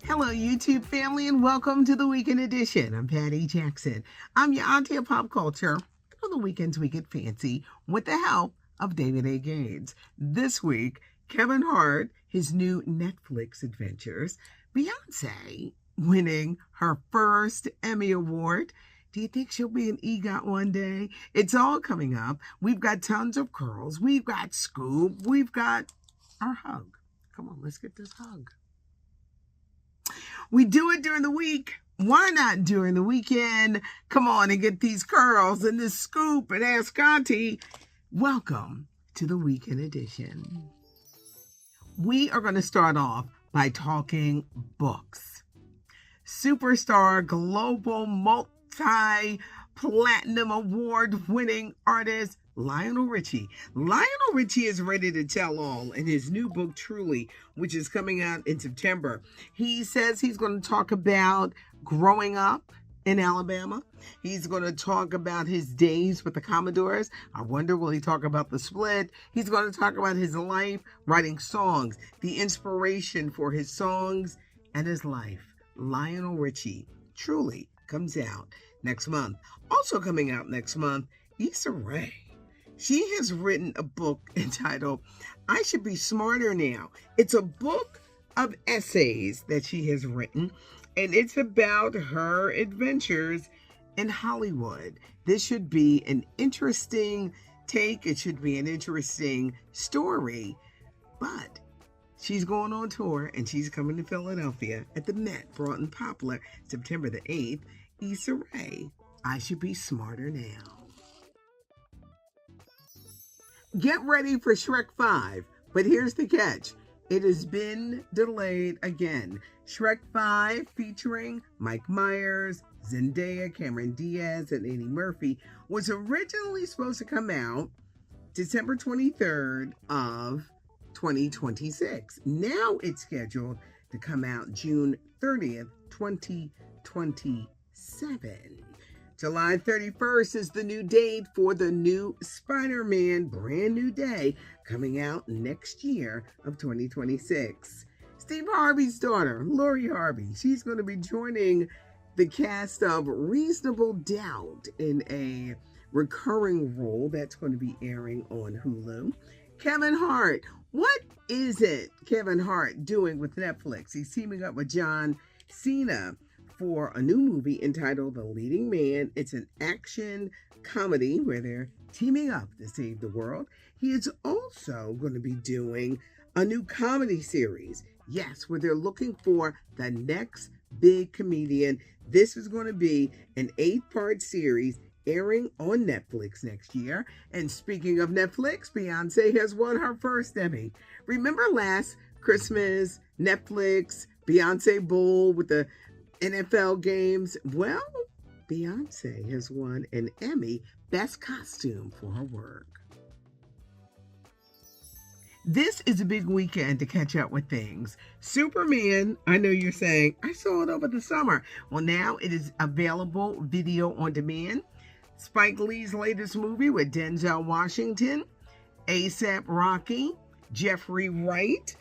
Hello, YouTube family, and welcome to the Weekend Edition. I'm Patty Jackson. I'm your auntie of pop culture. On the weekends, we get fancy with the help of David A. Gaines. This week, Kevin Hart, his new Netflix adventures, Beyoncé winning her first Emmy Award. Do you think she'll be an EGOT one day? It's all coming up. We've got tons of curls. We've got Scoop. We've got our hug. Come on, let's get this hug. We do it during the week. Why not during the weekend? Come on and get these curls and this scoop and ask Auntie. Welcome to the Weekend Edition. We are going to start off by talking books. Superstar, global, multi-platinum award-winning artist Lionel Richie. Lionel Richie is ready to tell all in his new book, Truly, which is coming out in September. He says he's going to talk about growing up in Alabama. He's going to talk about his days with the Commodores. I wonder, will he talk about the split? He's going to talk about his life writing songs, the inspiration for his songs and his life. Lionel Richie, Truly, comes out next month. Also coming out next month, Issa. She has written a book entitled, I Should Be Smarter Now. It's a book of essays that she has written, and it's about her adventures in Hollywood. This should be an interesting take. It should be an interesting story, but she's going on tour, and she's coming to Philadelphia at the Met, Broughton Poplar, September the 8th. Issa Rae, I Should Be Smarter Now. Get ready for Shrek 5, but here's the catch. It has been delayed again. Shrek 5, featuring Mike Myers, Zendaya, Cameron Diaz, and Eddie Murphy, was originally supposed to come out December 23rd of 2026. Now it's scheduled to come out June 30th, 2027. July 31st is the new date for the new Spiderman Brand New Day, coming out next year of 2026. Steve Harvey's daughter, Lori Harvey, she's going to be joining the cast of Reasonable Doubt in a recurring role that's going to be airing on Hulu. Kevin Hart, what is it Kevin Hart doing with Netflix? He's teaming up with John Cena for a new movie entitled The Leading Man. It's an action comedy where they're teaming up to save the world. He is also going to be doing a new comedy series. Yes, where they're looking for the next big comedian. This is going to be an 8-part series airing on Netflix next year. And speaking of Netflix, Beyoncé has won her first Emmy. Remember last Christmas, Netflix, Beyoncé Bowl with the NFL games? Well, Beyoncé has won an Emmy Best Costume for her work. This is a big weekend to catch up with things. Superman, I know you're saying, I saw it over the summer. Well, now it is available video on demand. Spike Lee's latest movie with Denzel Washington, A$AP Rocky, Jeffrey Wright.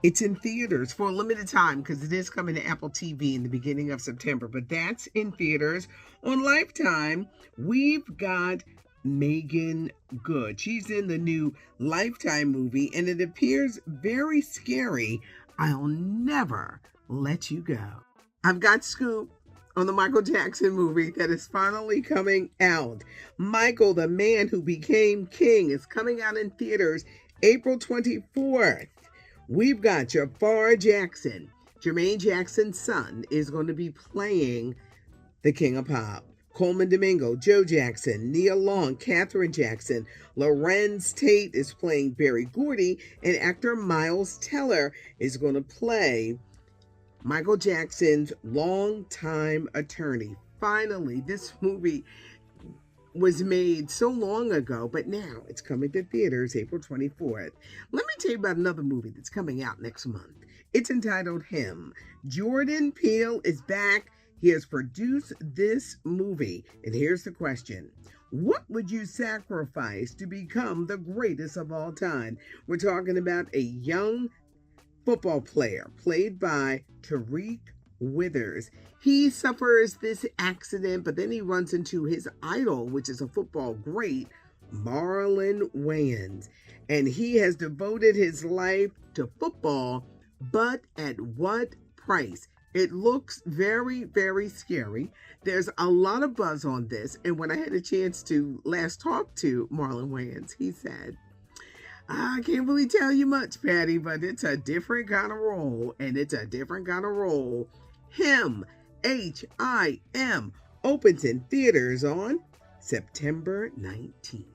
It's in theaters for a limited time because it is coming to Apple TV in the beginning of September, but that's in theaters. On Lifetime, we've got Megan Good. She's in the new Lifetime movie, and it appears very scary. I'll Never Let You Go. I've got Scoop on the Michael Jackson movie that is finally coming out. Michael, the Man Who Became King, is coming out in theaters April 24th. We've got Jafar Jackson. Jermaine Jackson's son is going to be playing the King of Pop. Coleman Domingo, Joe Jackson, Nia Long, Katherine Jackson, Lorenz Tate is playing Barry Gordy, and actor Miles Teller is going to play Michael Jackson's longtime attorney. Finally, this movie was made so long ago, but now it's coming to theaters April 24th. Let me tell you about another movie that's coming out next month. It's entitled Him. Jordan Peele is back. He has produced this movie. And here's the question. What would you sacrifice to become the greatest of all time? We're talking about a young football player, played by Tariq Withers. He suffers this accident, but then he runs into his idol, which is a football great, Marlon Wayans. And he has devoted his life to football, but at what price? It looks very, very scary. There's a lot of buzz on this. And when I had a chance to last talk to Marlon Wayans, he said, I can't really tell you much, Patty, but it's a different kind of role. And it's a different kind of role. Him, H-I-M, opens in theaters on September 19th.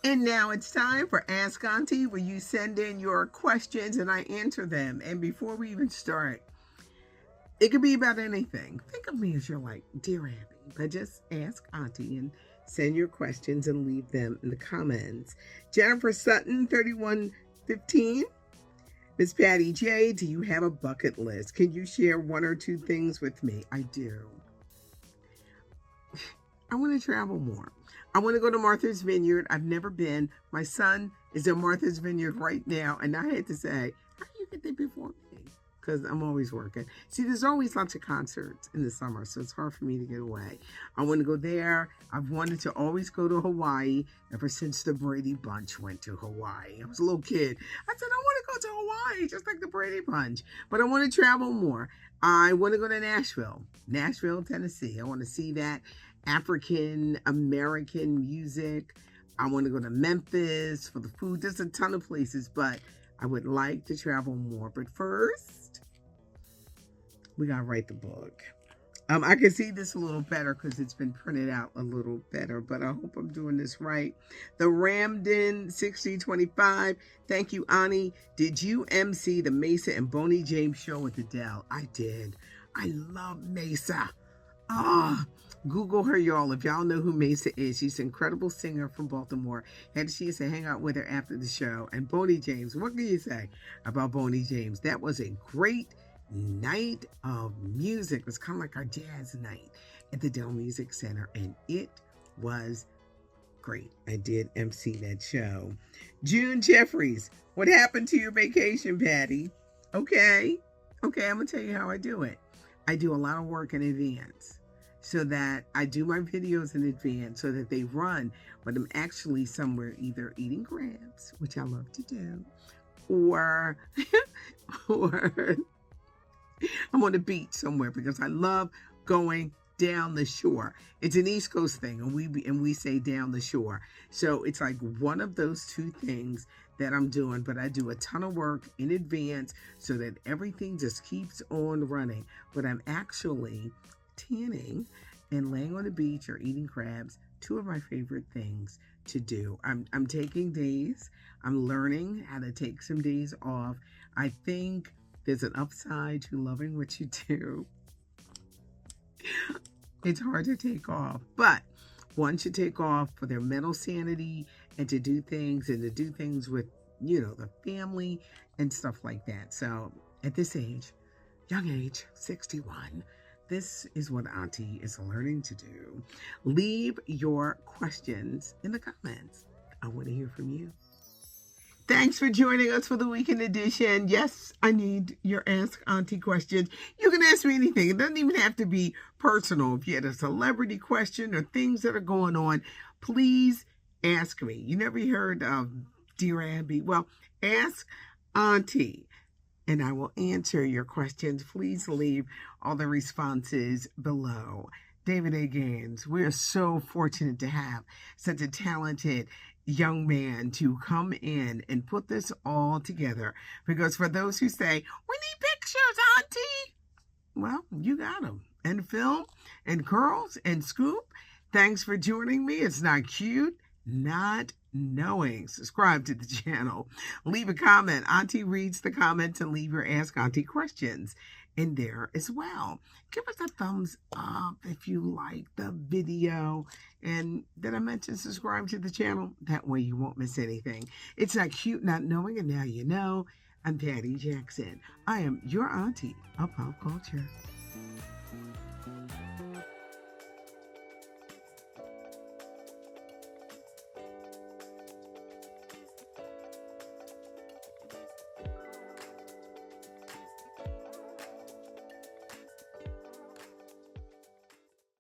And now it's time for Ask Auntie, where you send in your questions and I answer them. And before we even start, it could be about anything. Think of me as your Dear Abby, but just ask Auntie and send your questions and leave them in the comments. Jennifer Sutton, 3115. Miss Patty J, do you have a bucket list? Can you share one or two things with me? I do. I want to travel more. I want to go to Martha's Vineyard. I've never been. My son is in Martha's Vineyard right now. And I had to say, how do you get there before me? Because I'm always working. See, there's always lots of concerts in the summer, so it's hard for me to get away. I want to go there. I've wanted to always go to Hawaii ever since the Brady Bunch went to Hawaii. I was a little kid. I said, I want to go to Hawaii, just like the Brady Bunch. But I want to travel more. I want to go to Nashville, Tennessee. I want to see that African American music. I want to go to Memphis for the food. There's a ton of places, but I would like to travel more. But first, we got to write the book. I can see this a little better because it's been printed out a little better, but I hope I'm doing this right. The Ramden 6025. Thank you, Auntie. Did you MC the Mesa and Boney James show with Adele? I did. I love Mesa. Google her, y'all. If y'all know who Mesa is, she's an incredible singer from Baltimore. Had a chance to hang out with her after the show. And Boney James, what can you say about Boney James? That was a great night of music. It was kind of like our jazz night at the Dell Music Center, and it was great. I did MC that show. June Jeffries, what happened to your vacation, Patty? Okay, I'm gonna tell you how I do it. I do a lot of work in advance, so that I do my videos in advance so that they run, but I'm actually somewhere either eating crabs, which I love to do, or I'm on the beach somewhere because I love going down the shore. It's an East Coast thing, and we say down the shore. So it's like one of those two things that I'm doing, but I do a ton of work in advance so that everything just keeps on running. But I'm actually tanning and laying on the beach or eating crabs, two of my favorite things to do. I'm taking days. I'm learning how to take some days off. I think there's an upside to loving what you do. It's hard to take off, but one should take off for their mental sanity and to do things with, the family and stuff like that. So at this age, young age, 61, this is what Auntie is learning to do. Leave your questions in the comments. I want to hear from you. Thanks for joining us for the weekend edition. Yes, I need your Ask Auntie questions. You can ask me anything. It doesn't even have to be personal. If you had a celebrity question or things that are going on, please ask me. You never heard of Dear Abby? Well, ask Auntie, and I will answer your questions. Please leave all the responses below. David A. Gaines, we're so fortunate to have such a talented young man to come in and put this all together. Because for those who say, we need pictures, Auntie, well, you got them. And film and curls and scoop. Thanks for joining me. It's not cute, not knowing. Subscribe to the channel. Leave a comment. Auntie reads the comments and leave your Ask Auntie questions in there as well. Give us a thumbs up if you like the video. And did I mention subscribe to the channel? That way you won't miss anything. It's not cute not knowing, and now you know. I'm Patty Jackson. I am your auntie of pop culture.